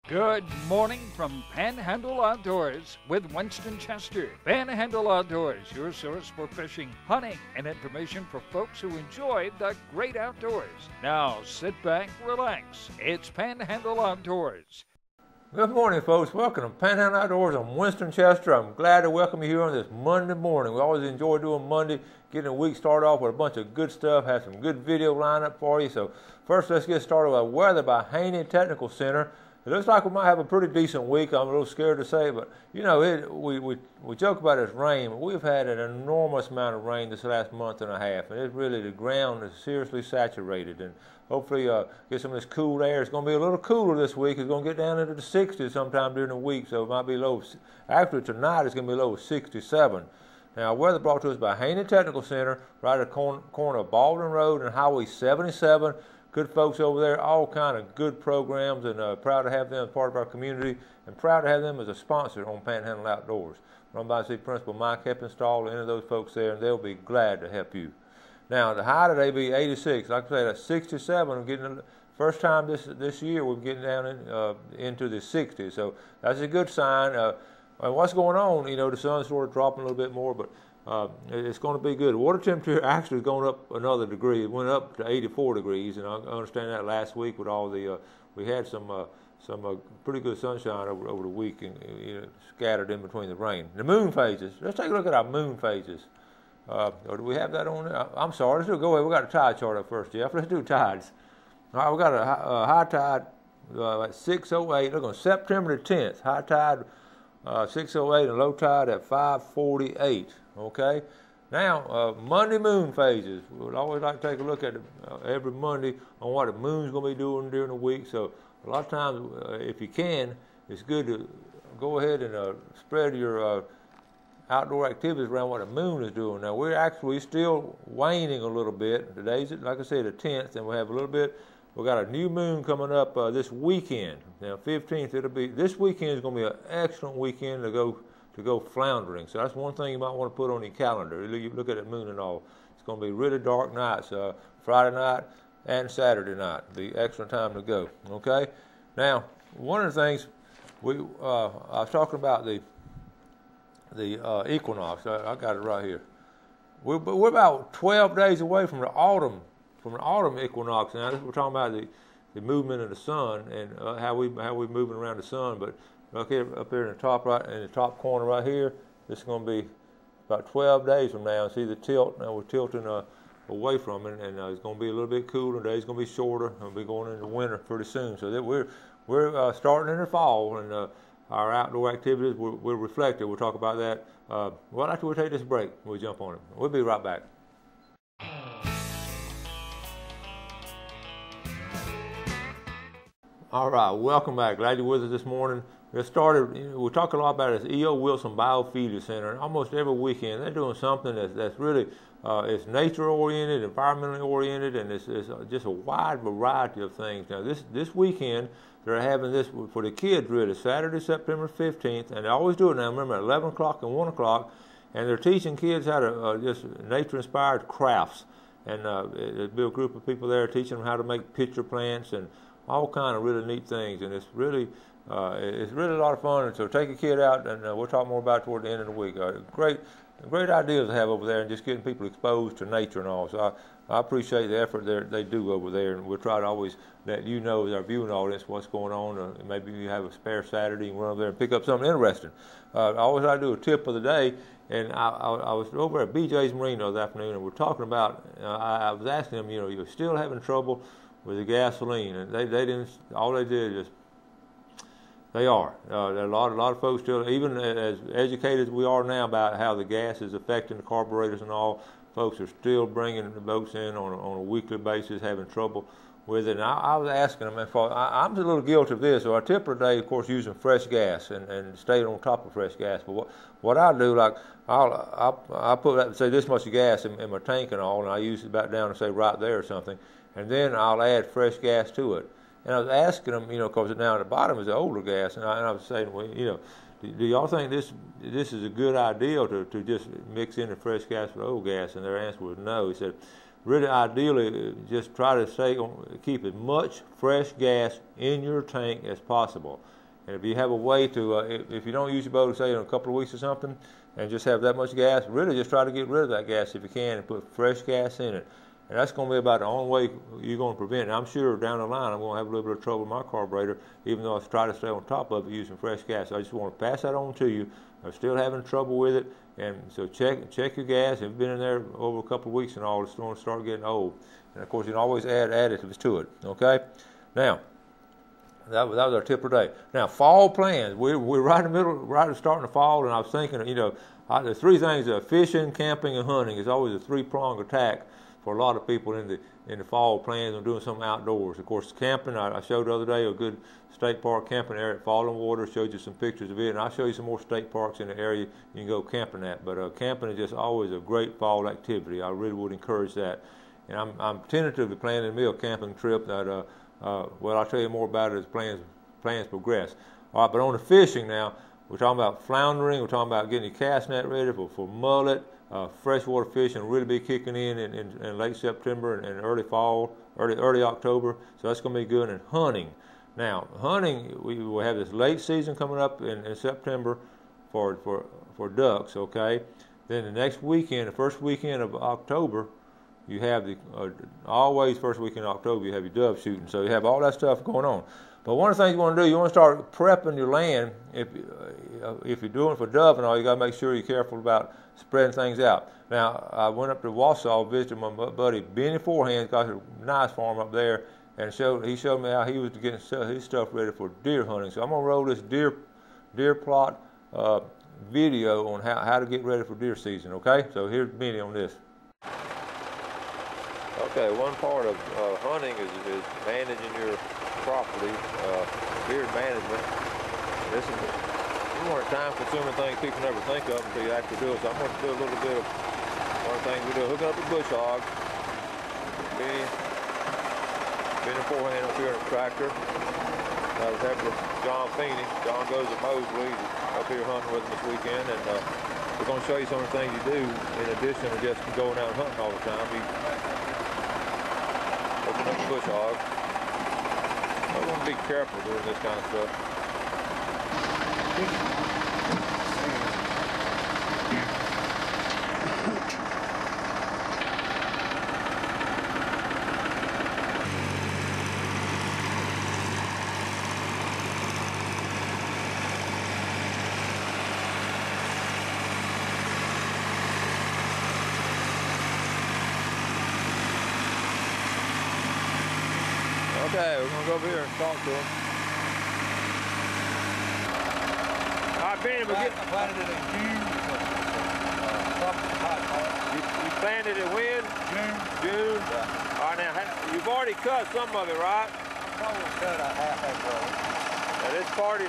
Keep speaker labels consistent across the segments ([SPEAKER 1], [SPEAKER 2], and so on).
[SPEAKER 1] Good morning from Panhandle Outdoors with Winston Chester. Panhandle Outdoors, your source for fishing, hunting, and information for folks who enjoy the great outdoors. Now sit back, relax. It's Panhandle Outdoors.
[SPEAKER 2] Good morning, folks. Welcome to Panhandle Outdoors. I'm Winston Chester. I'm glad to welcome you here on this Monday morning. We always enjoy doing Monday, getting the week started off with a bunch of good stuff, have some good video lineup for you. So first, let's get started with weather by Haney Technical Center. It looks like we might have a pretty decent week. I'm a little scared to say it, but you know, we joke about this rain, but we've had an enormous amount of rain this last month and a half, and it's really, the ground is seriously saturated, and hopefully get some of this cool air. It's going to be a little cooler this week. It's going to get down into the 60s sometime during the week, so it might be low. After tonight, it's going to be low 67. Now, weather brought to us by Haney Technical Center, right at the corner of Baldwin Road and Highway 77. Good folks over there, all kind of good programs, and proud to have them as part of our community, and proud to have them as a sponsor on Panhandle Outdoors. Run by City Principal Mike Heppenstall, any of those folks there, and they'll be glad to help you. Now, the high today be 86. Like I say, that's 67. We're getting first time this year we're getting down into the 60s, so that's a good sign. And what's going on? You know, the sun's sort of dropping a little bit more, but it's going to be good. The water temperature actually is going up another degree. It went up to 84 degrees, and I understand that last week with all the we had some pretty good sunshine over the week, and scattered in between the rain. The moon phases. Let's take a look at our moon phases. Or do we have that on there? I'm sorry. Let's go ahead. We got a tide chart up first, Jeff. Let's do tides. All right, we got a high tide at 6:08. Look on September the 10th. High tide 6:08 and low tide at 5:48. Okay. Now Monday moon phases. We'd always like to take a look at every Monday on what the moon's going to be doing during the week. So a lot of times, if you can, it's good to go ahead and spread your outdoor activities around what the moon is doing. Now we're actually still waning a little bit. Today's, like I said, the 10th, and we have a little bit. We got a new moon coming up this weekend. Now 15th, it'll be this weekend is going to be an excellent weekend to go floundering. So that's one thing you might want to put on your calendar. You look at the moon and all. It's going to be really dark nights, Friday night and Saturday night. Be excellent time to go. Okay. Now one of the things I was talking about the equinox. I got it right here. We're about 12 days away from the autumn equinox. Now we're talking about the movement of the sun and how we moving around the sun. But up here in the top right, in the top corner right here, this is going to be about 12 days from now. See the tilt? Now we're tilting away from it, and it's going to be a little bit cooler. The days going to be shorter. We'll be going into winter pretty soon. So that we're starting in the fall, and our outdoor activities will reflect it. We'll talk about that. Well, after we take this break, we'll jump on it. We'll be right back. All right, welcome back. Glad you're with us this morning. We started. We talk a lot about this E.O. Wilson Biofeeder Center, and almost every weekend they're doing something that's really it's nature oriented, environmentally oriented, and it's just a wide variety of things. Now this weekend they're having this for the kids really Saturday, September 15th, and they always do it now. Remember at 11 o'clock and 1 o'clock, and they're teaching kids how to just nature-inspired crafts, and there'll be a group of people there teaching them how to make pitcher plants and all kind of really neat things, and it's really a lot of fun. And so take a kid out, and we'll talk more about it toward the end of the week. Great ideas to have over there, and just getting people exposed to nature and all. So I appreciate the effort they do over there, and we'll try to always let you know, as our viewing audience, what's going on. Maybe you have a spare Saturday and run over there and pick up something interesting. I always like to do a tip of the day, and I was over at BJ's Marino this afternoon, and we're talking about. I was asking them, you're still having trouble with the gasoline, and they didn't. All they did is they are. There are a lot of folks still, even as educated as we are now about how the gas is affecting the carburetors and all, folks are still bringing the boats in on a weekly basis, having trouble with it. And I was asking them, I'm a little guilty of this. So our tip of the day, of course, using fresh gas and staying on top of fresh gas. But what I do, like I'll put that, say this much gas in my tank and all, and I use it back down and say right there or something, and then I'll add fresh gas to it. And I was asking them, because now at the bottom is the older gas, and I was saying, well, do y'all think this is a good idea to just mix in the fresh gas with old gas? And their answer was no. He said, really ideally just try to keep as much fresh gas in your tank as possible. And if you have a way to, if you don't use your boat, say in a couple of weeks or something, and just have that much gas, really just try to get rid of that gas if you can and put fresh gas in it. And that's going to be about the only way you're going to prevent it. I'm sure down the line I'm going to have a little bit of trouble with my carburetor, even though I try to stay on top of it using fresh gas. I just want to pass that on to you. I'm still having trouble with it, and so check your gas. If you've been in there over a couple of weeks and all, it's going to start getting old. And of course, you can always add additives to it. Okay, now. That was our tip of the day. Now, fall plans. We're right in the middle, right at starting the fall, and I was thinking, you know, there's three things: fishing, camping, and hunting. It's always a three-pronged attack for a lot of people in the fall plans on doing something outdoors. Of course, camping. I showed the other day a good state park camping area at Fallen Water. Showed you some pictures of it, and I'll show you some more state parks in the area you can go camping at. But camping is just always a great fall activity. I really would encourage that. And I'm tentatively planning a camping trip that. Well, I'll tell you more about it as plans progress. All right, but on the fishing now, we're talking about floundering. We're talking about getting your cast net ready for mullet. Freshwater fishing will really be kicking in late September and early fall, early October. So that's going to be good. And hunting. Now, hunting, we will have this late season coming up in September for ducks. Okay. Then the next weekend, the first weekend of October. You have always first week in October, you have your dove shooting. So you have all that stuff going on. But one of the things you want to do, you want to start prepping your land. If you're doing it for dove and all, you got to make sure you're careful about spreading things out. Now, I went up to Wausau, visited my buddy Benny Forehand's got a nice farm up there, and he showed me how he was getting his stuff ready for deer hunting. So I'm going to roll this deer plot video on how to get ready for deer season, okay? So here's Benny on this. Okay, one part of hunting is managing your property, beard management. This is one of the time-consuming things people never think of until you actually do it. So I'm going to do a little bit of one of the things we do, hooking up the bush hog. Benny Forehand up here in the tractor. I was having with John Feeney. John goes to Mosley. He's up here hunting with him this weekend, and we're going to show you some of the things you do in addition to just going out and hunting all the time. Open up the bush hog. I want to be careful doing this kind of stuff. Okay, we're going to go over here and talk to him. All right, Benny, we'll get...
[SPEAKER 3] I planted it in June.
[SPEAKER 2] You planted it when? June? Yeah. All right, now, you've already cut some of it, right?
[SPEAKER 3] I've probably cut a half acre.
[SPEAKER 2] Now, this part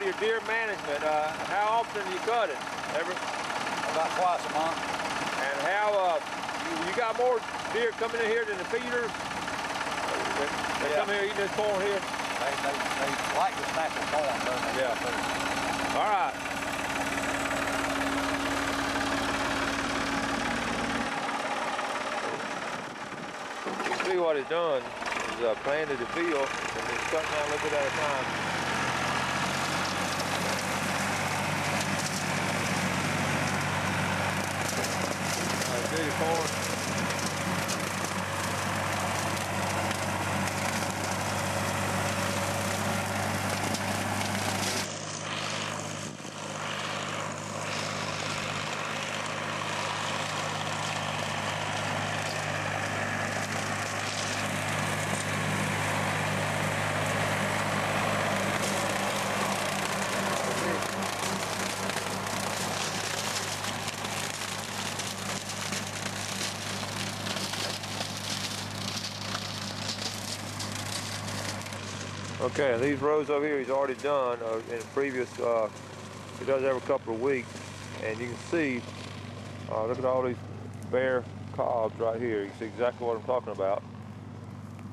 [SPEAKER 2] of your deer management, how often do you cut it?
[SPEAKER 3] About twice a month.
[SPEAKER 2] And how, you got more deer coming in here than the feeders? They come here eating this corn here?
[SPEAKER 3] They like to snack the corn, don't they?
[SPEAKER 2] Yeah. All right. You can see what he's done is planted the field and he's cutting down a little bit at a time. All right, do your corn. Okay, and these rows over here he's already done in the previous, he does every couple of weeks, and you can see, look at all these bare cobs right here. You can see exactly what I'm talking about.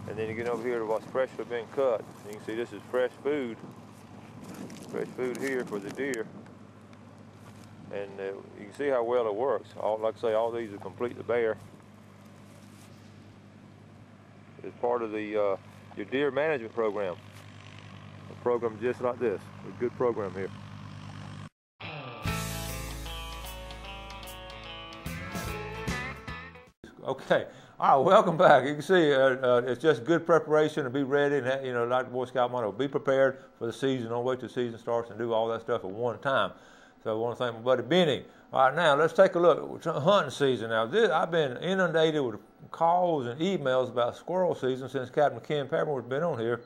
[SPEAKER 2] And then you get over here to what's freshly been cut. You can see this is fresh food here for the deer. And you can see how well it works. Like I say, all these are completely bare. part of the your deer management program. A program just like this, a good program here. Okay, all right, welcome back. You can see it's just good preparation to be ready, and you know, like the Boy Scout motto, be prepared for the season. Don't wait till the season starts and do all that stuff at one time. So I want to thank my buddy Benny. All right, now let's take a look at hunting season. Now, I've been inundated with calls and emails about squirrel season since Captain Ken Peppermore's been on here.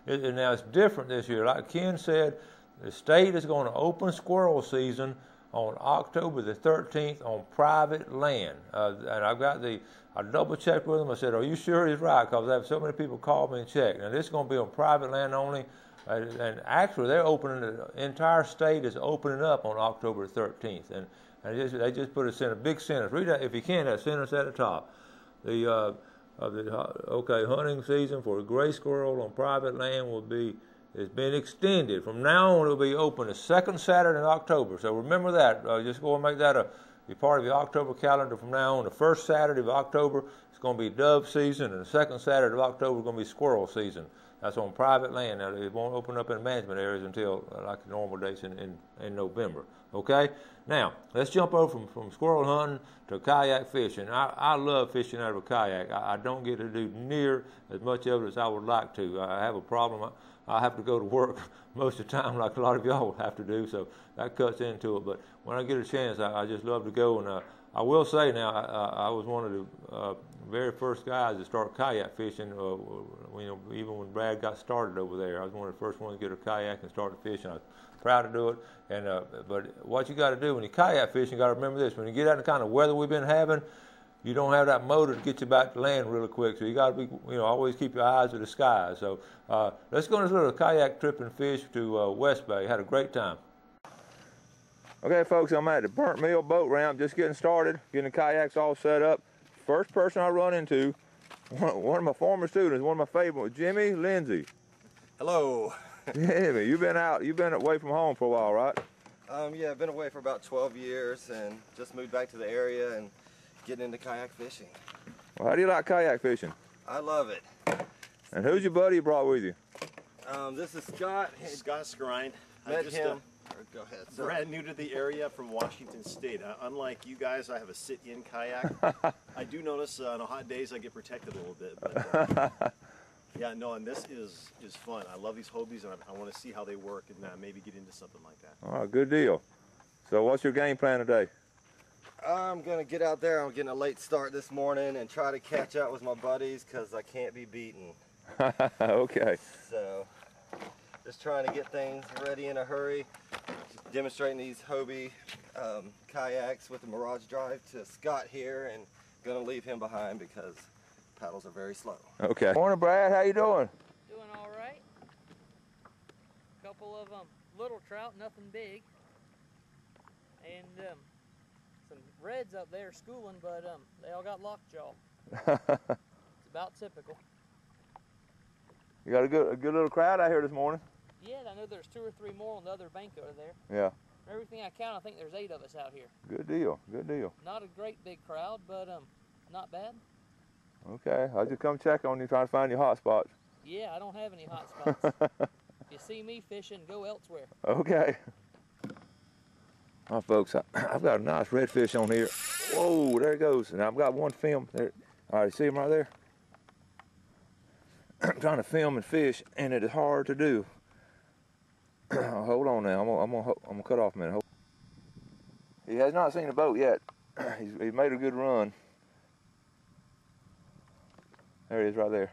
[SPEAKER 2] And now it's different this year. Like Ken said, the state is going to open squirrel season on October the 13th on private land. And I double checked with him. I said, are you sure he's right? Because I have so many people call me and check. Now this is going to be on private land only. And actually they're opening, the entire state is opening up on October the 13th. And they just put a big sentence. Read that, if you can, that sentence at the top. Hunting season for gray squirrel on private land has been extended. From now on, it'll be open the second Saturday in October. So remember that. Just go and make that be part of your October calendar from now on. The first Saturday of October is going to be dove season, and the second Saturday of October is going to be squirrel season. That's on private land. Now, it won't open up in management areas until like the normal dates in November. Okay? Now, let's jump over from squirrel hunting to kayak fishing. I love fishing out of a kayak. I don't get to do near as much of it as I would like to. I have a problem. I have to go to work most of the time like a lot of y'all will have to do, so that cuts into it. But when I get a chance, I just love to go. And I will say now, I was one of the very first guys to start kayak fishing. Even when Brad got started over there, I was one of the first ones to get a kayak and start fishing. I was proud to do it. And but what you got to do when you kayak fishing, you got to remember this: when you get out in the kind of weather we've been having, you don't have that motor to get you back to land really quick. So you got to be, always keep your eyes to the sky. So let's go on this little kayak trip and fish to West Bay. Had a great time. Okay, folks, I'm at the Burnt Mill boat ramp, just getting started, getting the kayaks all set up. First person I run into, one of my former students, one of my favorites, Jimmy Lindsay.
[SPEAKER 4] Hello.
[SPEAKER 2] Jimmy, you've been away from home for a while, right?
[SPEAKER 4] Yeah, I've been away for about 12 years and just moved back to the area and getting into kayak fishing.
[SPEAKER 2] Well, how do you like kayak fishing?
[SPEAKER 4] I love it.
[SPEAKER 2] And who's your buddy you brought with you?
[SPEAKER 4] This is Scott.
[SPEAKER 5] Scott Scrine.
[SPEAKER 4] Met him. Go ahead. Sir.
[SPEAKER 5] Brand new to the area from Washington State. Unlike you guys, I have a sit-in kayak. I do notice on hot days I get protected a little bit. But, yeah, no, and this is fun. I love these Hobies, and I want to see how they work and maybe get into something like that.
[SPEAKER 2] All right, good deal. So what's your game plan today?
[SPEAKER 4] I'm going to get out there. I'm getting a late start this morning and try to catch up with my buddies because I can't be beaten.
[SPEAKER 2] Okay.
[SPEAKER 4] So just trying to get things ready in a hurry. Just demonstrating these Hobie kayaks with the Mirage Drive to Scott here, and going to leave him behind because paddles are very slow.
[SPEAKER 2] Okay. Morning, Brad. How you doing?
[SPEAKER 6] Doing all right. Couple of little trout, nothing big, and some reds up there schooling, but they all got lockjaw. It's about typical.
[SPEAKER 2] You got a good little crowd out here this morning.
[SPEAKER 6] Yeah, I know there's 2 or 3 more on the other bank over there.
[SPEAKER 2] Yeah.
[SPEAKER 6] From everything I count, I think there's 8 of us out here.
[SPEAKER 2] Good deal. Good deal.
[SPEAKER 6] Not a great big crowd, but not bad.
[SPEAKER 2] Okay, I'll just come check on you, trying to find your hot spots.
[SPEAKER 6] Yeah, I don't have any hot spots. If you see me fishing, go elsewhere.
[SPEAKER 2] Okay. All right, folks, I've got a nice redfish on here. Whoa, there it goes. And I've got one film there. All right, you see him right there? I'm trying to film and fish, and it is hard to do. Hold on now. I'm gonna cut off a minute. He has not seen the boat yet. He's made a good run. There he is, right there.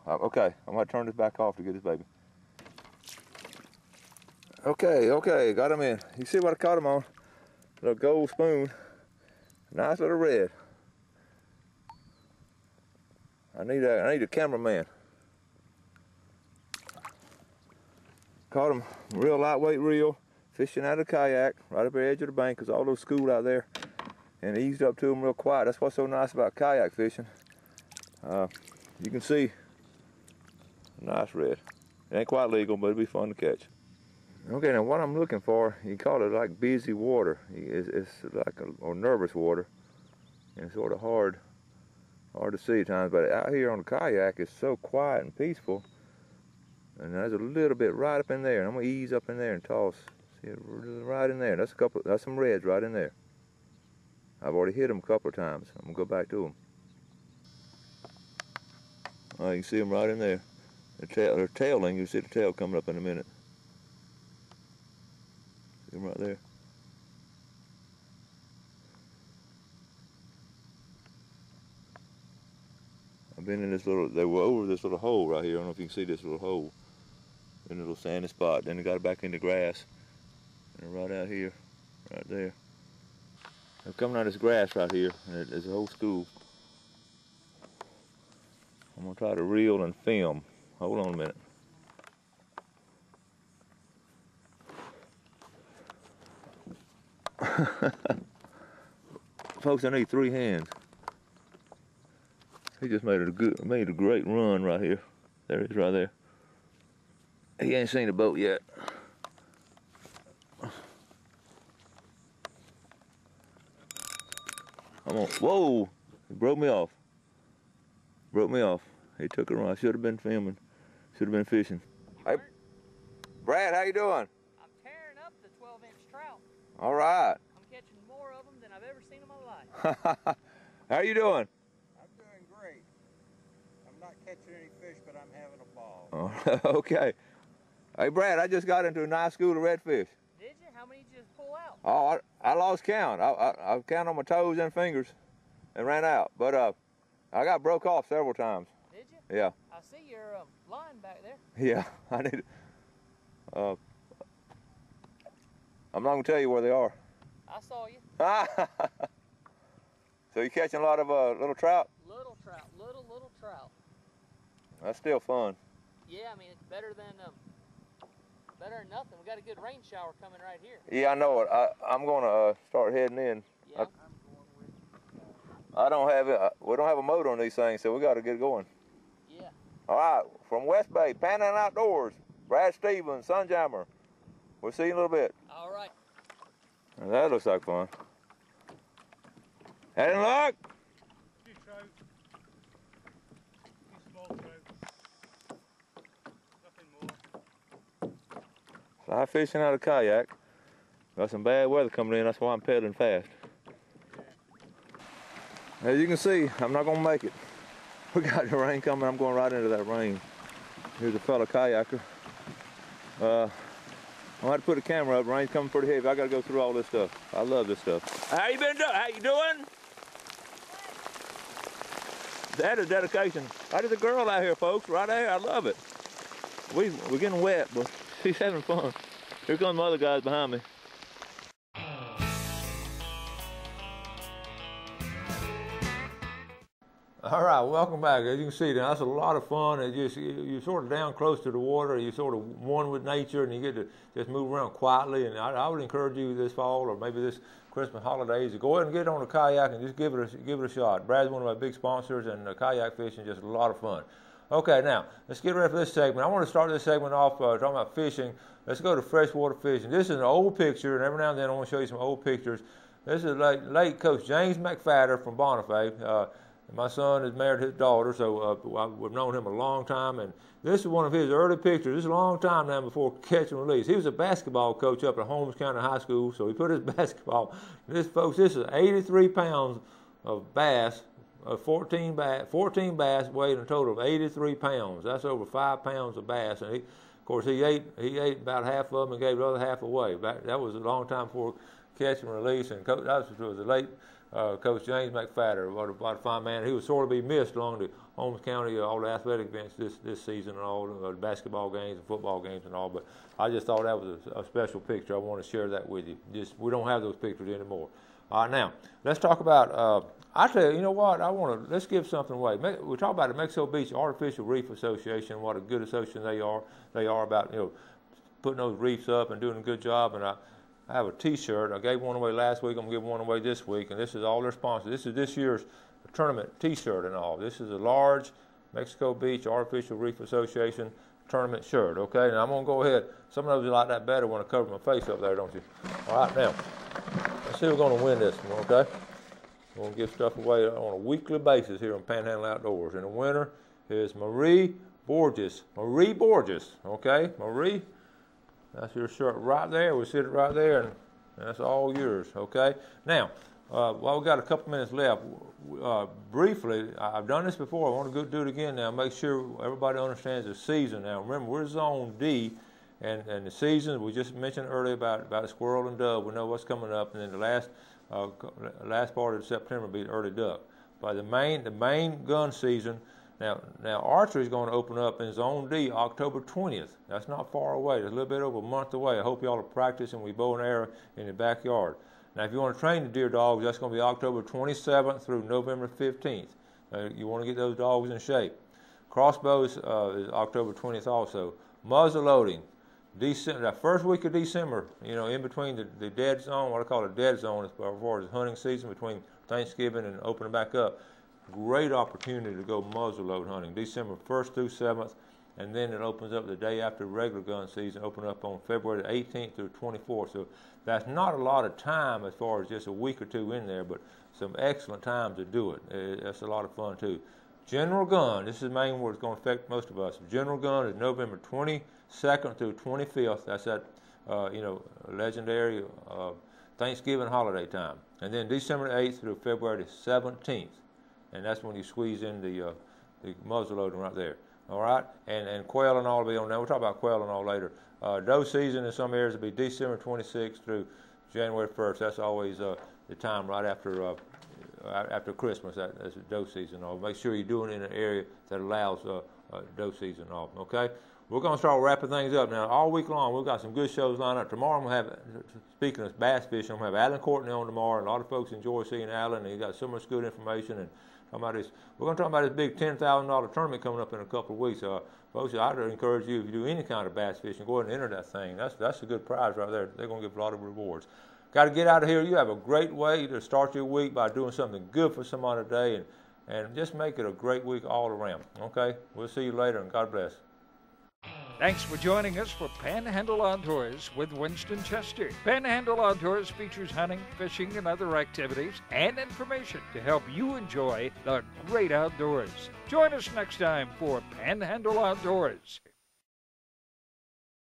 [SPEAKER 2] Okay. I'm gonna turn this back off to get this baby. Okay, got him in. You see what I caught him on? A little gold spoon. Nice little red. I need a cameraman. Caught him real lightweight reel, fishing out of a kayak, right up the edge of the bank, because all those school out there, and eased up to him real quiet. That's what's so nice about kayak fishing. You can see, nice red. It ain't quite legal, but it'll be fun to catch. Okay, now what I'm looking for, you call it like busy water. It's like or nervous water, and sort of hard hard to see at times, but out here on the kayak it's so quiet and peaceful. And there's a little bit right up in there. And I'm gonna ease up in there and toss. See it right in there. That's some reds right in there. I've already hit them a couple of times. I'm gonna go back to them. Oh, you can see them right in there. They're tailing. You'll see the tail coming up in a minute. See them right there. I've been in this little, they were over this little hole right here. I don't know if you can see this little hole. In a little sandy spot. Then they got it back in the grass. And right out here, right there. They're coming out of this grass right here. And there's a whole school. I'm gonna try to reel and film. Hold on a minute. Folks, I need 3 hands. He just made a great run right here. There he is right there. He ain't seen the boat yet. I'm on. Whoa! He broke me off. Broke me off. He took a run. I should have been filming. Should have been fishing. Hey, Brad, how you doing?
[SPEAKER 6] I'm tearing up the 12-inch trout.
[SPEAKER 2] All right.
[SPEAKER 6] I'm catching more of them than I've ever seen in my life.
[SPEAKER 2] How you doing?
[SPEAKER 3] I'm doing great. I'm not catching any fish, but I'm having a ball.
[SPEAKER 2] Oh, okay. Hey, Brad, I just got into a nice school of redfish.
[SPEAKER 6] Did you? How many did you pull out?
[SPEAKER 2] Oh, I lost count. I counted on my toes and fingers and ran out. But I got broke off several times.
[SPEAKER 6] Did you?
[SPEAKER 2] Yeah.
[SPEAKER 6] I see your line back there.
[SPEAKER 2] Yeah, I need. I'm not gonna tell you where they are.
[SPEAKER 6] I saw you.
[SPEAKER 2] So you catching a lot of little trout?
[SPEAKER 6] Little trout, little trout.
[SPEAKER 2] That's still fun.
[SPEAKER 6] Yeah, I mean it's better than nothing. We got a good rain shower coming right here.
[SPEAKER 2] Yeah, I know it. I'm gonna start heading in.
[SPEAKER 6] Yeah.
[SPEAKER 2] I don't have it. We don't have a motor on these things, so we got to get going.
[SPEAKER 6] Yeah.
[SPEAKER 2] All right, from West Bay, Panhandle Outdoors, Brad Stevens, Sunjammer. We'll see you in a little bit.
[SPEAKER 6] All right.
[SPEAKER 2] Now, that looks like fun. Had any luck?
[SPEAKER 7] Few trout. Few small trout. Nothing more.
[SPEAKER 2] Fly fishing out of kayak. Got some bad weather coming in, that's why I'm pedaling fast. As you can see, I'm not gonna make it. We got the rain coming, I'm going right into that rain. Here's a fellow kayaker. I'm gonna have to put the camera up, rain's coming pretty heavy. I gotta go through all this stuff. I love this stuff. How you been doing? How you doing? That is dedication. That is a girl out here, folks, right there. I love it. We're getting wet, but she's having fun. Here come the other guys behind me. All right, welcome back. As you can see, that's a lot of fun. You're sort of down close to the water. You're sort of one with nature, and you get to just move around quietly. And I would encourage you this fall, or maybe this Christmas holidays, to go ahead and get on a kayak and just give it a shot. Brad's one of my big sponsors, and kayak fishing is just a lot of fun. Okay, now let's get ready for this segment. I want to start this segment off talking about fishing. Let's go to freshwater fishing. This is an old picture, and every now and then I want to show you some old pictures. This is late Coach James McFadder from Bonifay. My son is married to his daughter, so we've known him a long time, and this is one of his early pictures. This is a long time now before catch and release. He was a basketball coach up at Holmes County High School, so he put his basketball. This, folks, this is 83 pounds of bass, 14 bass weighing a total of 83 pounds. That's over 5 pounds of bass, and of course, he ate about half of them and gave the other half away. That was a long time before catch and release, and that was the late Coach James McFadder. What a fine man. He was sort of be missed along the Holmes County, all the athletic events this season and all, the basketball games and football games and all, but I just thought that was a special picture. I want to share that with you. We don't have those pictures anymore. All right, now, let's talk about, I tell you, you know what, let's give something away. We talk about the Mexico Beach Artificial Reef Association, what a good association they are. They are about, putting those reefs up and doing a good job, and I have a T-shirt. I gave one away last week. I'm going to give one away this week, and this is all their sponsors. This is this year's tournament T-shirt and all. This is a large Mexico Beach Artificial Reef Association tournament shirt, okay? And I'm going to go ahead. Some of those you like that better when I cover my face up there, don't you? All right, now, let's see who's going to win this one, okay? We're going to give stuff away on a weekly basis here on Panhandle Outdoors. And the winner is Marie Borges. Marie Borges, okay? Marie, that's your shirt right there. We sit it right there, and that's all yours, okay? Now, while we got a couple minutes left, briefly, I've done this before. I want to go do it again now. Make sure everybody understands the season. Now, remember, we're Zone D, and the season, we just mentioned earlier about squirrel and dove. We know what's coming up, and then the last part of September will be early duck. But the main gun season, now archery is going to open up in Zone D October 20th. That's not far away. It's a little bit over a month away. I hope y'all are practicing with bow and arrow in the backyard. Now, if you want to train the deer dogs, that's going to be October 27th through November 15th. You want to get those dogs in shape. Crossbows is October 20th also. Muzzle loading, December, that first week of December, you know, in between the dead zone, what I call a dead zone, as far as hunting season between Thanksgiving and opening back up. Great opportunity to go muzzleload hunting, December 1st through 7th, and then it opens up the day after regular gun season, open up on February the 18th through 24th. So that's not a lot of time as far as just a week or two in there, but some excellent time to do it. That's a lot of fun too. General gun, this is the main word that's going to affect most of us. General gun is November 22nd through 25th. That's that, you know, legendary Thanksgiving holiday time. And then December 8th through February the 17th. And that's when you squeeze in the muzzle loading right there. All right? And quail and all will be on there. We'll talk about quail and all later. Doe season in some areas will be December 26th through January 1st. That's always the time right after Christmas. That's doe season. Make sure you're doing it in an area that allows doe season off. Okay? We're going to start wrapping things up now. All week long, we've got some good shows lined up. Tomorrow, I'm going to have, speaking of bass fishing, I'm going to have Alan Courtney on tomorrow. A lot of folks enjoy seeing Alan, and he's got so much good information. And talking about this, we're going to talk about this big $10,000 tournament coming up in a couple of weeks. Folks, I'd encourage you, if you do any kind of bass fishing, go ahead and enter that thing. That's a good prize right there. They're going to give a lot of rewards. Got to get out of here. You have a great way to start your week by doing something good for somebody today, and just make it a great week all around. Okay? We'll see you later, and God bless.
[SPEAKER 1] Thanks for joining us for Panhandle Outdoors with Winston Chester. Panhandle Outdoors features hunting, fishing, and other activities and information to help you enjoy the great outdoors. Join us next time for Panhandle Outdoors.